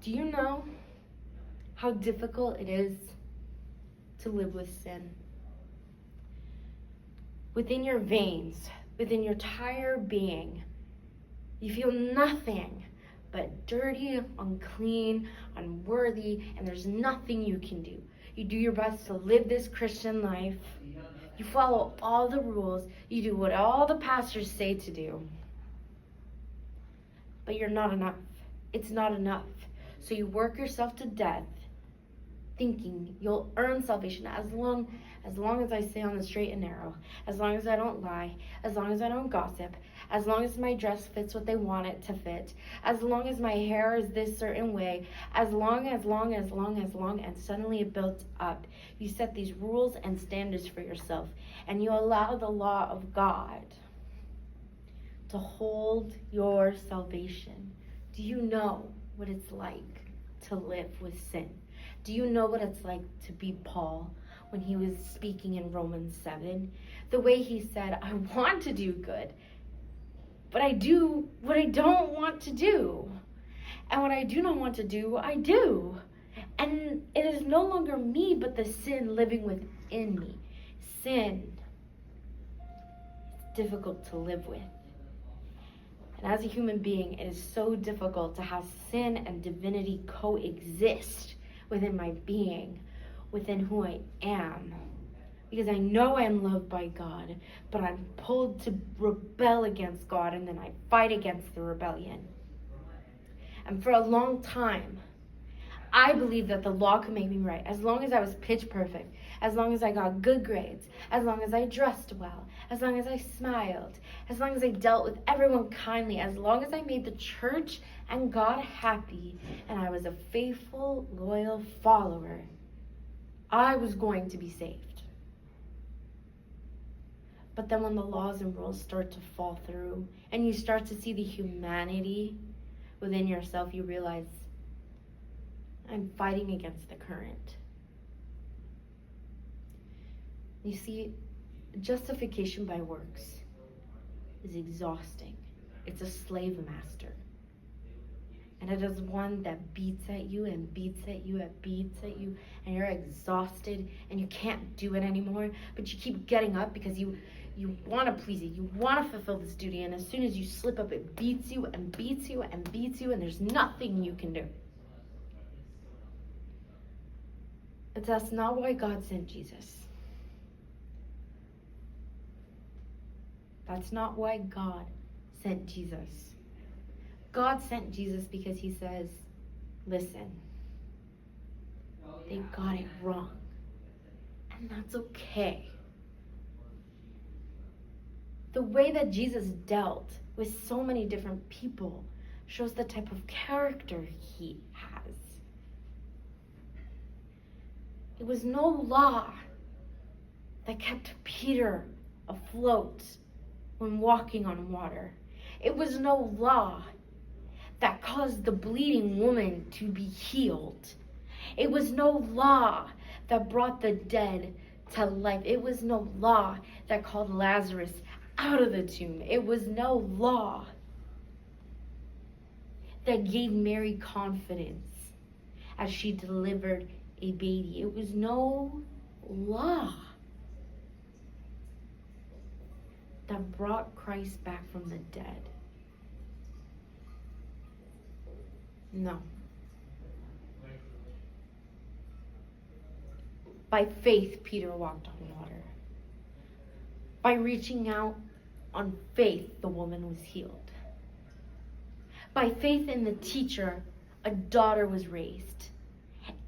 Do you know how difficult it is to live with sin? Within your veins, within your entire being, you feel nothing but dirty, unclean, unworthy, and there's nothing you can do. You do your best to live this Christian life. You follow all the rules. You do what all the pastors say to do. But you're not enough. It's not enough. So you work yourself to death thinking you'll earn salvation as long as I stay on the straight and narrow, as long as I don't lie, as long as I don't gossip, as long as my dress fits what they want it to fit, as long as my hair is this certain way, as long, and suddenly it builds up. You set these rules and standards for yourself, and you allow the law of God to hold your salvation. Do you know what it's like to live with sin? Do you know what it's like to be Paul when he was speaking in Romans 7? The way he said, I want to do good, but I do what I don't want to do. And what I do not want to do, I do. And it is no longer me, but the sin living within me. Sin is difficult to live with. And as a human being, it is so difficult to have sin and divinity coexist within my being, within who I am. Because I know I'm loved by God, but I'm pulled to rebel against God, and then I fight against the rebellion. And for a long time, I believed that the law could make me right, as long as I was pitch perfect, as long as I got good grades, as long as I dressed well, as long as I smiled, as long as I dealt with everyone kindly, as long as I made the church and God happy, and I was a faithful, loyal follower, I was going to be saved. But then when the laws and rules start to fall through, and you start to see the humanity within yourself, you realize, I'm fighting against the current. You see, justification by works is exhausting. It's a slave master. And it is one that beats at you and beats at you and beats at you, and you're exhausted and you can't do it anymore, but you keep getting up because you want to please it. You want to fulfill this duty, and as soon as you slip up, it beats you and beats you and beats you, and there's nothing you can do. But that's not why God sent Jesus. That's not why God sent Jesus. God sent Jesus because he says, listen, they got it wrong. And that's okay. The way that Jesus dealt with so many different people shows the type of character he has. It was no law that kept Peter afloat when walking on water. It was no law that caused the bleeding woman to be healed. It was no law that brought the dead to life. It was no law that called Lazarus out of the tomb. It was no law that gave Mary confidence as she delivered a baby. It was no law that brought Christ back from the dead. No. By faith, Peter walked on water. By reaching out on faith, the woman was healed. By faith in the teacher, a daughter was raised.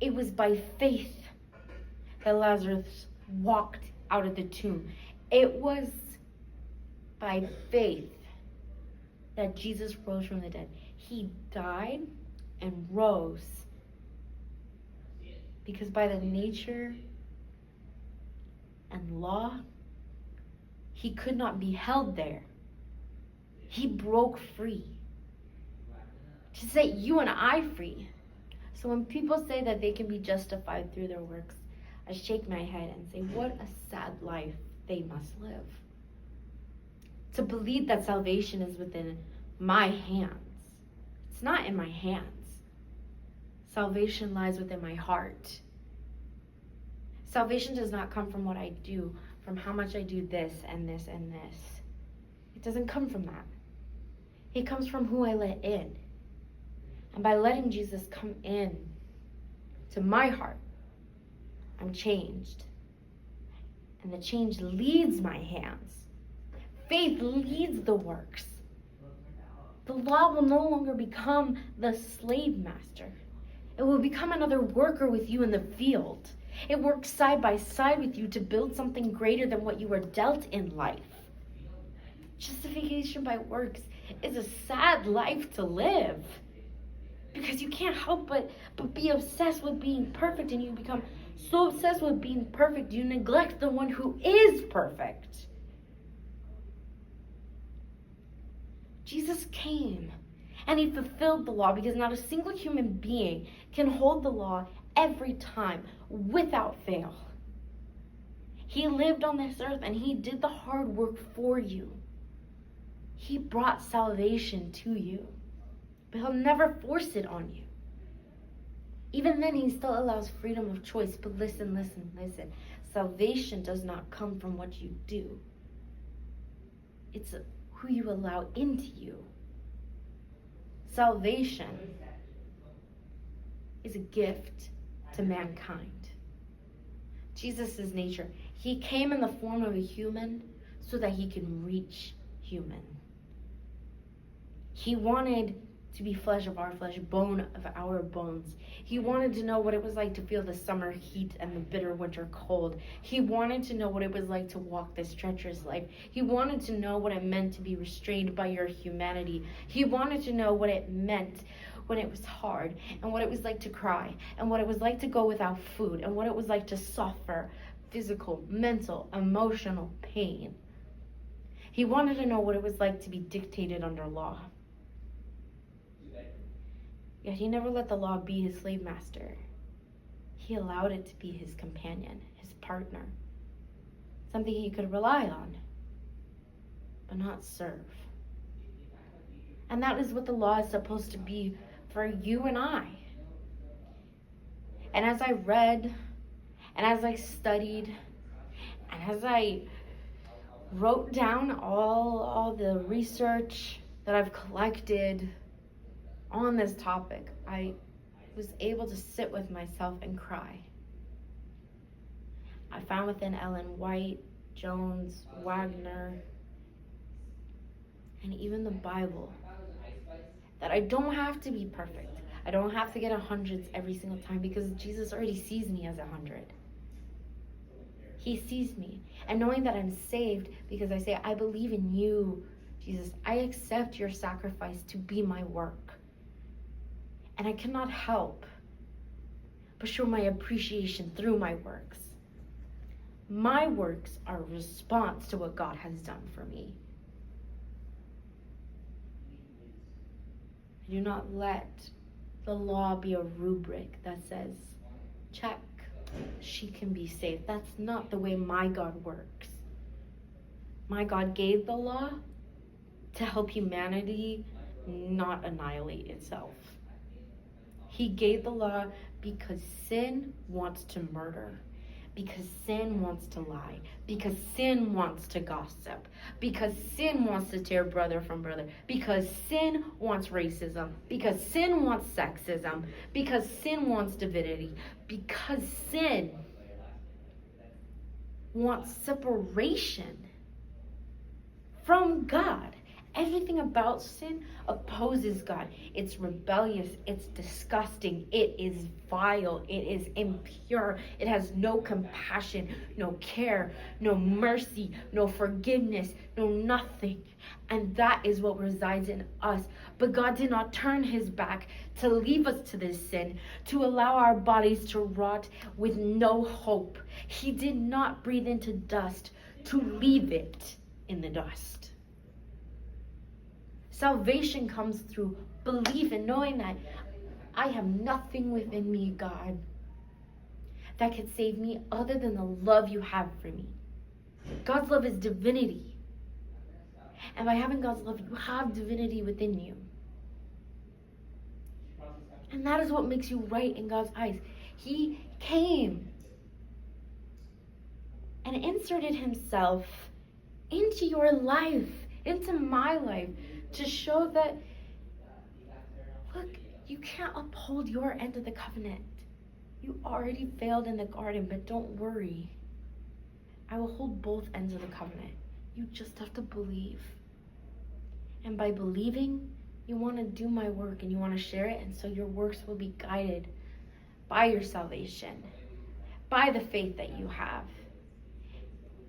It was by faith that Lazarus walked out of the tomb. It was by faith that Jesus rose from the dead. He died and rose because by the nature and law, he could not be held there. He broke free to set you and I free. So when people say that they can be justified through their works, I shake my head and say, what a sad life they must live. To believe that salvation is within my hands. It's not in my hands. Salvation lies within my heart. Salvation does not come from what I do, from how much I do this and this and this. It doesn't come from that. It comes from who I let in. And by letting Jesus come in to my heart, I'm changed. And the change leads my hands. Faith leads the works. The law will no longer become the slave master. It will become another worker with you in the field. It works side by side with you to build something greater than what you were dealt in life. Justification by works is a sad life to live, because you can't help but be obsessed with being perfect, and you become so obsessed with being perfect, you neglect the one who is perfect. Jesus came and he fulfilled the law, because not a single human being can hold the law every time without fail. He lived on this earth and he did the hard work for you. He brought salvation to you, but he'll never force it on you. Even then, he still allows freedom of choice. But listen. Salvation does not come from what you do. It's who you allow into you. Salvation is a gift to mankind. Jesus' nature. He came in the form of a human so that he can reach human. He wanted to be flesh of our flesh, bone of our bones. He wanted to know what it was like to feel the summer heat and the bitter winter cold. He wanted to know what it was like to walk this treacherous life. He wanted to know what it meant to be restrained by your humanity. He wanted to know what it meant when it was hard, and what it was like to cry, and what it was like to go without food, and what it was like to suffer physical, mental, emotional pain. He wanted to know what it was like to be dictated under law. Yet he never let the law be his slave master. He allowed it to be his companion, his partner, something he could rely on, but not serve. And that is what the law is supposed to be for you and I. And as I read, and as I studied, and as I wrote down all the research that I've collected on this topic, I was able to sit with myself and cry. I found within Ellen White, Jones, Wagner, and even the Bible that I don't have to be perfect. I don't have to get 100s every single time, because Jesus already sees me as 100. He sees me. And knowing that I'm saved because I say, I believe in you, Jesus. I accept your sacrifice to be my work. And I cannot help but show my appreciation through my works. My works are a response to what God has done for me. I do not let the law be a rubric that says, check, she can be saved. That's not the way my God works. My God gave the law to help humanity not annihilate itself. He gave the law because sin wants to murder, because sin wants to lie, because sin wants to gossip, because sin wants to tear brother from brother, because sin wants racism, because sin wants sexism, because sin wants divinity, because sin wants separation from God. Everything about sin opposes God. It's rebellious. It's disgusting. It is vile. It is impure. It has no compassion, no care, no mercy, no forgiveness, no nothing. And that is what resides in us. But God did not turn his back to leave us to this sin, to allow our bodies to rot with no hope. He did not breathe into dust to leave it in the dust. Salvation comes through belief and knowing that I have nothing within me, God, that could save me other than the love you have for me. God's love is divinity. And by having God's love, you have divinity within you. And that is what makes you right in God's eyes. He came and inserted himself into your life, into my life, to show that, look, you can't uphold your end of the covenant. You already failed in the garden, but don't worry. I will hold both ends of the covenant. You just have to believe. And by believing, you want to do my work and you want to share it, and so your works will be guided by your salvation, by the faith that you have.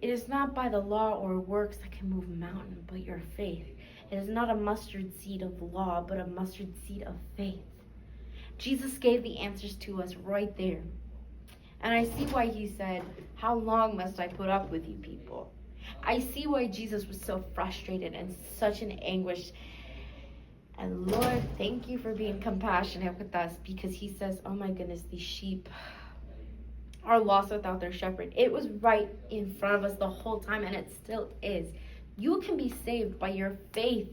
It is not by the law or works that can move a mountain, but your faith. It is not a mustard seed of law, but a mustard seed of faith. Jesus gave the answers to us right there. And I see why he said, how long must I put up with you people? I see why Jesus was so frustrated and such an anguish. And Lord, thank you for being compassionate with us, because he says, oh my goodness, these sheep are lost without their shepherd. It was right in front of us the whole time, and it still is. You can be saved by your faith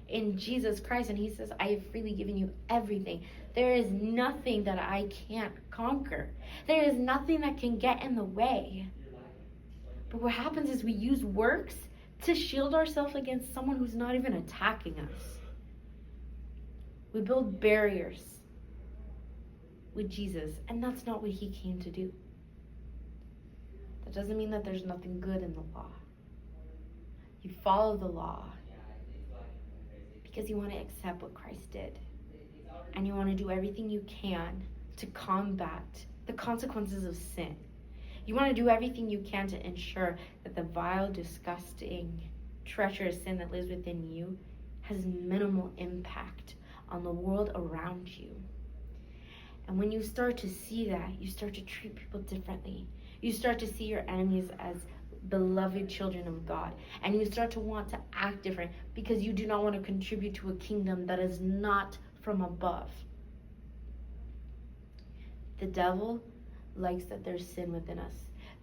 in Jesus Christ, and he says, I have freely given you everything. There is nothing that I can't conquer. There is nothing that can get in the way. But what happens is we use works to shield ourselves against someone who's not even attacking us. We build barriers with Jesus, and that's not what he came to do. That doesn't mean that there's nothing good in the law. You follow the law because you want to accept what Christ did. And you want to do everything you can to combat the consequences of sin. You want to do everything you can to ensure that the vile, disgusting, treacherous sin that lives within you has minimal impact on the world around you. And when you start to see that, you start to treat people differently. You start to see your enemies as beloved children of God. And you start to want to act different because you do not want to contribute to a kingdom that is not from above. The devil likes that there's sin within us.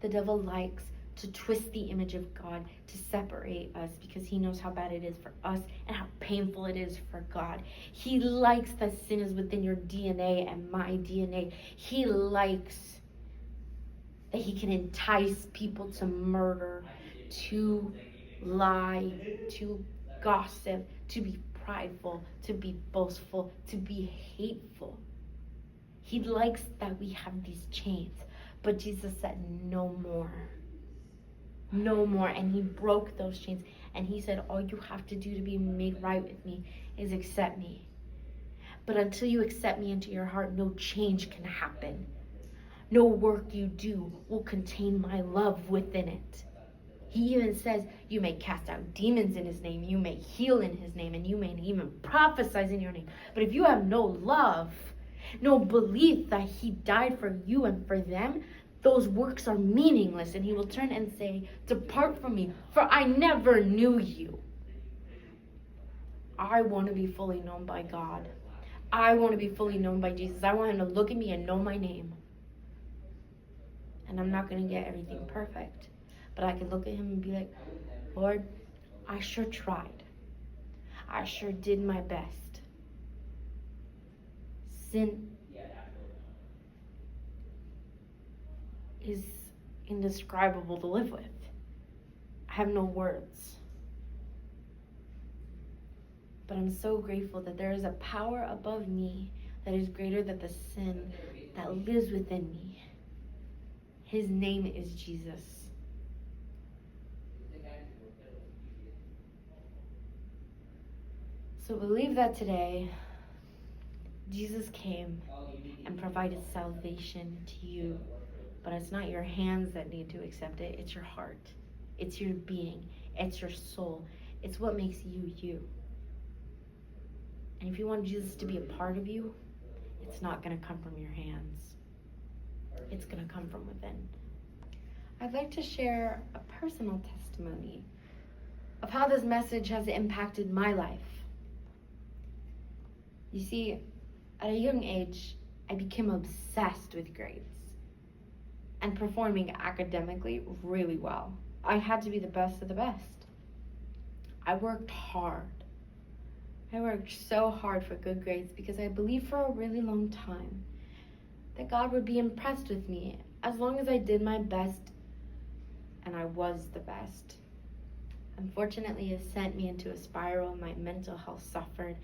The devil likes to twist the image of God, to separate us, because he knows how bad it is for us and how painful it is for God. He likes that sin is within your DNA and my DNA. He likes that he can entice people to murder, to lie, to gossip, to be prideful, to be boastful, to be hateful. He likes that we have these chains. But Jesus said, no more. No more. And he broke those chains. And he said, all you have to do to be made right with me is accept me. But until you accept me into your heart, no change can happen. No work you do will contain my love within it. He even says, you may cast out demons in his name, you may heal in his name, and you may even prophesy in your name. But if you have no love, no belief that he died for you and for them, those works are meaningless. And he will turn and say, depart from me, for I never knew you. I want to be fully known by God. I want to be fully known by Jesus. I want him to look at me and know my name. And I'm not going to get everything perfect. But I can look at him and be like, Lord, I sure tried. I sure did my best. Sin is indescribable to live with. I have no words. But I'm so grateful that there is a power above me that is greater than the sin that lives within me. His name is Jesus. So believe that today, Jesus came and provided salvation to you. But it's not your hands that need to accept it. It's your heart. It's your being. It's your soul. It's what makes you you. And if you want Jesus to be a part of you, it's not going to come from your hands. It's going to come from within. I'd like to share a personal testimony of how this message has impacted my life. You see, at a young age, I became obsessed with grades and performing academically really well. I had to be the best of the best. I worked hard. I worked so hard for good grades because I believed for a really long time that God would be impressed with me as long as I did my best, and I was the best. Unfortunately, it sent me into a spiral. My mental health suffered,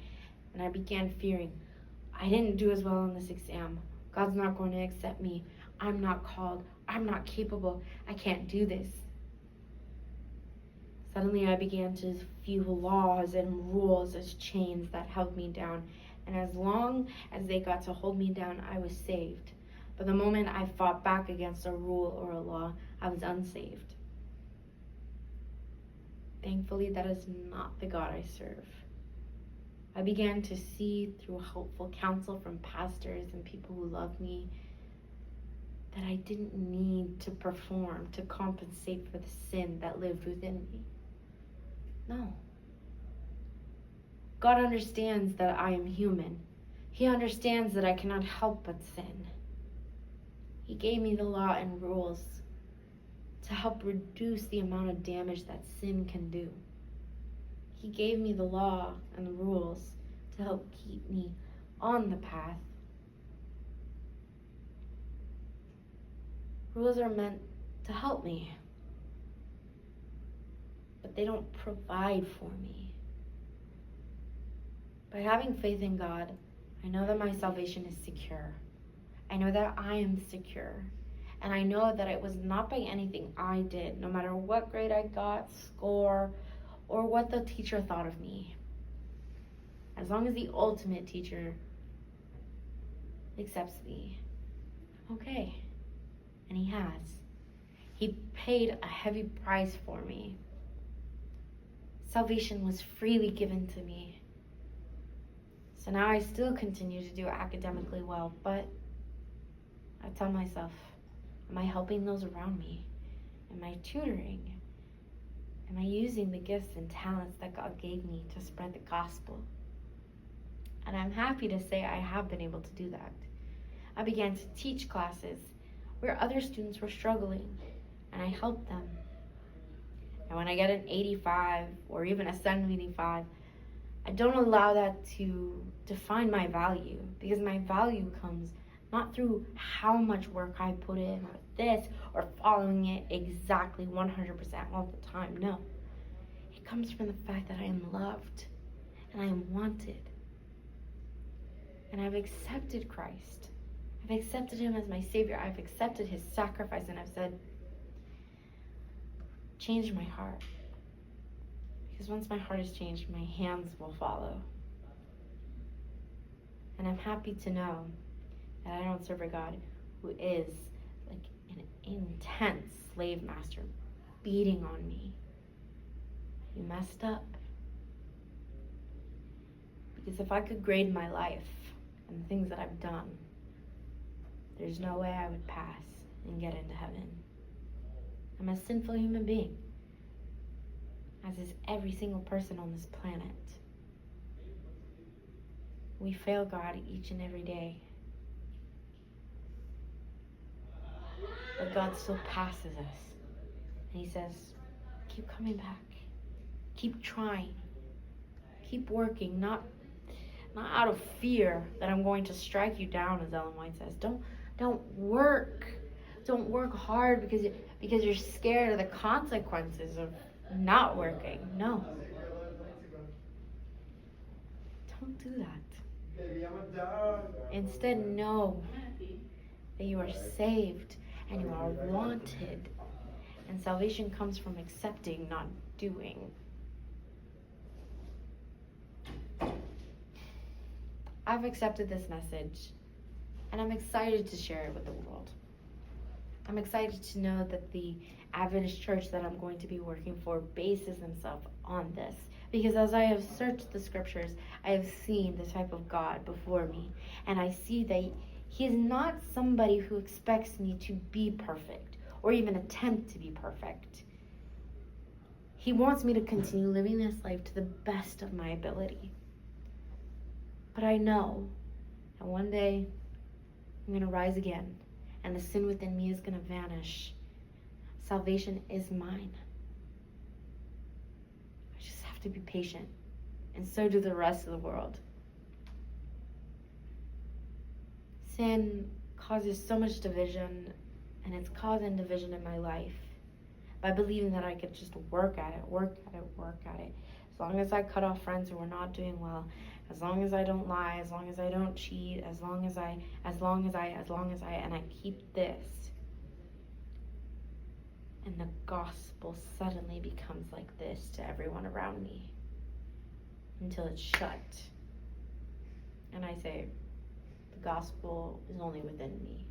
and I began fearing I didn't do as well on this exam. God's not going to accept me. I'm not called. I'm not capable. I can't do this. Suddenly, I began to view laws and rules as chains that held me down. And as long as they got to hold me down, I was saved. But the moment I fought back against a rule or a law, I was unsaved. Thankfully, that is not the God I serve. I began to see through helpful counsel from pastors and people who love me that I didn't need to perform to compensate for the sin that lived within me. No. God understands that I am human. He understands that I cannot help but sin. He gave me the law and rules to help reduce the amount of damage that sin can do. He gave me the law and the rules to help keep me on the path. Rules are meant to help me, but they don't provide for me. By having faith in God, I know that my salvation is secure. I know that I am secure. And I know that it was not by anything I did, no matter what grade I got, score, or what the teacher thought of me. As long as the ultimate teacher accepts me, okay. And he has. He paid a heavy price for me. Salvation was freely given to me. So now I still continue to do academically well, but I tell myself, am I helping those around me? Am I tutoring? Am I using the gifts and talents that God gave me to spread the gospel? And I'm happy to say I have been able to do that. I began to teach classes where other students were struggling, and I helped them. And when I get an 85 or even a 75, I don't allow that to define my value, because my value comes not through how much work I put in with this or following it exactly 100% all the time. No. It comes from the fact that I am loved and I am wanted. And I've accepted Christ. I've accepted him as my Savior. I've accepted his sacrifice, and I've said, change my heart. Because once my heart is changed, my hands will follow. And I'm happy to know that I don't serve a God who is like an intense slave master beating on me. You messed up. Because if I could grade my life and the things that I've done, there's no way I would pass and get into heaven. I'm a sinful human being, as is every single person on this planet. We fail God each and every day. But God still passes us. And he says, keep coming back. Keep trying. Keep working, not out of fear that I'm going to strike you down, as Ellen White says. Don't work. Don't work hard because you're scared of the consequences of not working. No. Don't do that. Instead, know that you are saved and you are wanted. And salvation comes from accepting, not doing. I've accepted this message, and I'm excited to share it with the world. I'm excited to know that the Adventist church that I'm going to be working for bases themselves on this. Because as I have searched the scriptures, I have seen the type of God before me. And I see that he is not somebody who expects me to be perfect or even attempt to be perfect. He wants me to continue living this life to the best of my ability. But I know that one day I'm going to rise again, and the sin within me is going to vanish. Salvation is mine. I just have to be patient and so do the rest of the world. Sin causes so much division, and it's causing division in my life by believing that I could just work at it. As long as I cut off friends who are not doing well, as long as I don't lie, as long as I don't cheat, as long as I, and I keep this. And the gospel suddenly becomes like this to everyone around me until it's shut. And I say, the gospel is only within me.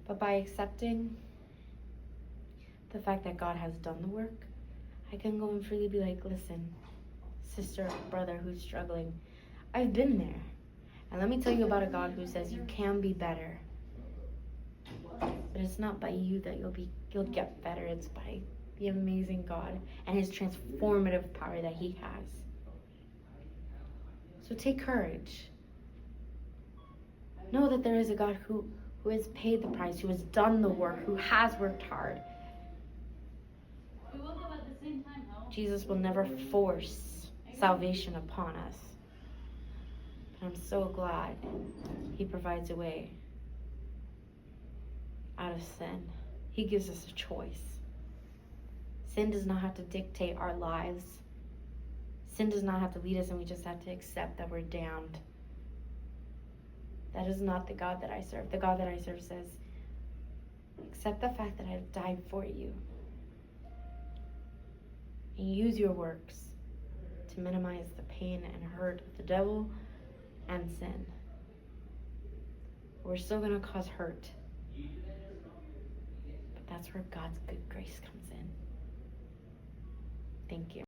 But by accepting the fact that God has done the work, I can go and freely be like, listen, sister, brother who's struggling, I've been there. And let me tell you about a God who says you can be better. But it's not by you that you'll get better. It's by the amazing God and his transformative power that he has. So take courage. Know that there is a God who has paid the price, who has done the work, who has worked hard. Jesus will never force salvation upon us. But I'm so glad he provides a way out of sin. He gives us a choice. Sin does not have to dictate our lives. Sin does not have to lead us, and we just have to accept that we're damned. That is not the God that I serve. The God that I serve says, accept the fact that I've died for you. And use your works to minimize the pain and hurt of the devil and sin. We're still going to cause hurt. But that's where God's good grace comes in. Thank you.